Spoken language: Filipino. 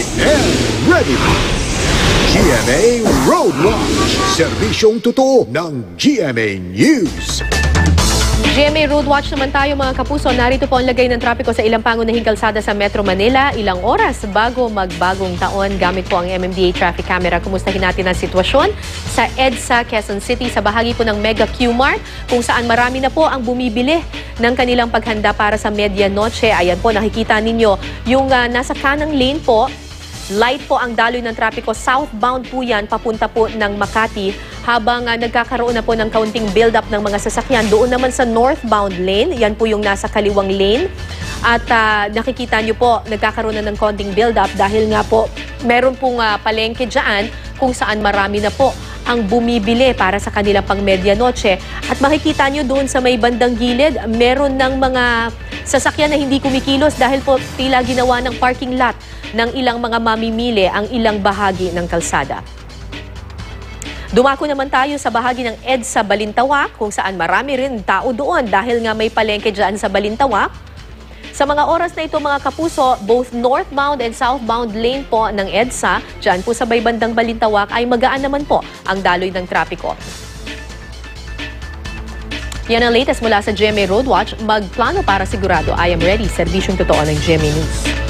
and ready. GMA Road Watch, serbisyong totoo ng GMA News. GMA Road Watch naman tayo mga kapuso. Narito po ang lagay ng trapiko sa ilang pangunahing kalsada sa Metro Manila. Ilang oras bago magbagong taon gamit po ang MMDA traffic camera. Kumustahin natin ang sitwasyon sa EDSA, Quezon City, sa bahagi po ng Mega Q-Mart, kung saan marami na po ang bumibili ng kanilang paghanda para sa medianoche. Ayan po, nakikita ninyo yung nasa kanang lane po. Light po ang daloy ng trapiko. Southbound po yan, papunta po ng Makati. Habang nagkakaroon na po ng kaunting build-up ng mga sasakyan. Doon naman sa northbound lane, yan po yung nasa kaliwang lane. At nakikita nyo po, nagkakaroon na ng kaunting build-up dahil nga po meron pong palengke dyan kung saan marami na po ang bumibili para sa kanila pang medianoche. At makikita nyo doon sa may bandang gilid, meron ng mga sasakyan na hindi kumikilos dahil po tila ginawa ng parking lot ng ilang mga mamimili ang ilang bahagi ng kalsada. Dumako naman tayo sa bahagi ng EDSA Balintawak kung saan marami rin tao doon dahil nga may palengke dyan sa Balintawak. Sa mga oras na ito mga kapuso, both northbound and southbound lane po ng EDSA, dyan po sa may bandang Balintawak ay magaan naman po ang daloy ng trapiko. Yan ang latest mula sa GMA Road Watch. Magplano para sigurado. I am ready. Serbisyong totoo ng GMA News.